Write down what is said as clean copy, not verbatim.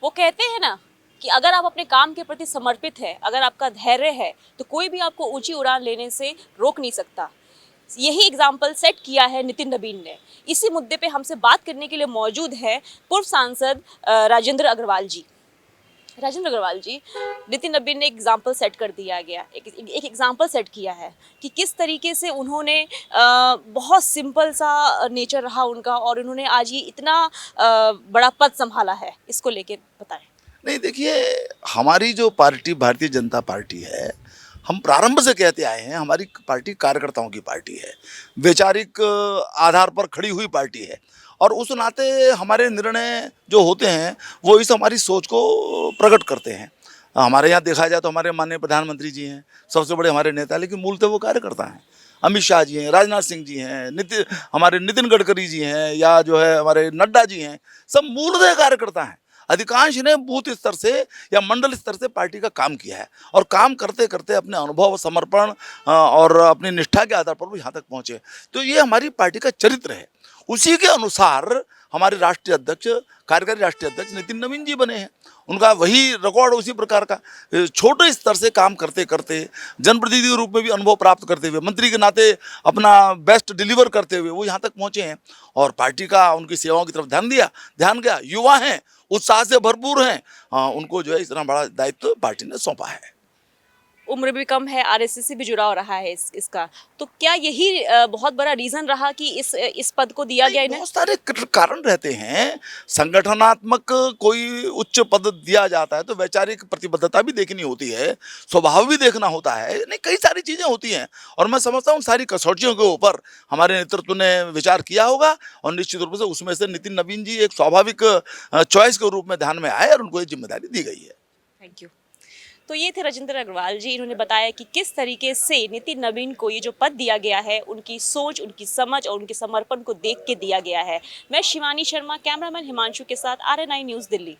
वो कहते हैं ना कि अगर आप अपने काम के प्रति समर्पित है, अगर आपका धैर्य है, तो कोई भी आपको ऊंची उड़ान लेने से रोक नहीं सकता। यही एग्जाम्पल सेट किया है नितिन नबीन ने। इसी मुद्दे पे हमसे बात करने के लिए मौजूद है पूर्व सांसद राजेंद्र अग्रवाल जी। राजेंद्र अग्रवाल जी, नितिन नबीन ने एग्जाम्पल सेट कर दिया गया, एक एग्जाम्पल सेट किया है कि किस तरीके से उन्होंने बहुत सिंपल सा नेचर रहा उनका और उन्होंने आज ये इतना बड़ा पद संभाला है। इसको लेके बताएं। नहीं देखिए, हमारी जो पार्टी भारतीय जनता पार्टी है, हम प्रारंभ से कहते आए हैं हमारी पार्टी कार्यकर्ताओं की पार्टी है, वैचारिक आधार पर खड़ी हुई पार्टी है। और उस नाते हमारे निर्णय जो होते हैं वो इस हमारी सोच को प्रकट करते हैं। हमारे यहाँ देखा जाए तो हमारे माननीय प्रधानमंत्री जी हैं सबसे बड़े हमारे नेता, लेकिन मूलतः वो कार्यकर्ता हैं। अमित शाह जी हैं, राजनाथ सिंह जी हैं, हमारे नितिन गडकरी जी हैं, या जो है हमारे नड्डा जी हैं, सब मूलतः कार्यकर्ता हैं। अधिकांश ने बूथ स्तर से या मंडल स्तर से पार्टी का काम किया है और काम करते करते अपने अनुभव, समर्पण और अपनी निष्ठा के आधार पर वो यहाँ तक पहुँचे। तो ये हमारी पार्टी का चरित्र है। उसी के अनुसार हमारे राष्ट्रीय अध्यक्ष, कार्यकारी राष्ट्रीय अध्यक्ष नितिन नवीन जी बने हैं। उनका वही रिकॉर्ड उसी प्रकार का, छोटे स्तर से काम करते करते, जनप्रतिनिधि के रूप में भी अनुभव प्राप्त करते हुए, मंत्री के नाते अपना बेस्ट डिलीवर करते हुए वो यहाँ तक पहुँचे हैं। और पार्टी का उनकी सेवाओं की तरफ ध्यान गया। युवा हैं, उत्साह से भरपूर हैं, उनको जो है इतना बड़ा दायित्व पार्टी ने सौंपा है। उम्र भी कम है, आरएसएस से भी जुड़ाव रहा है इसका, तो क्या यही बहुत बड़ा रीजन रहा कि इस पद को दिया गया इन्हें? बहुत सारे कारण रहते हैं। संगठनात्मक कोई उच्च पद दिया जाता है तो वैचारिक प्रतिबद्धता भी देखनी होती है, स्वभाव भी देखना होता है, नहीं कई सारी चीजें होती हैं। और मैं समझता हूँ सारी कसौटियों के ऊपर हमारे नेतृत्व ने विचार किया होगा और निश्चित रूप से उसमें से नितिन नवीन जी एक स्वाभाविक चॉइस के रूप में ध्यान में आए और उनको ये जिम्मेदारी दी गई है। Thank you. तो ये थे राजेंद्र अग्रवाल जी। इन्होंने बताया कि किस तरीके से नितिन नवीन को ये जो पद दिया गया है, उनकी सोच, उनकी समझ और उनके समर्पण को देख के दिया गया है। मैं शिवानी शर्मा, कैमरामैन हिमांशु के साथ RNI न्यूज़, दिल्ली।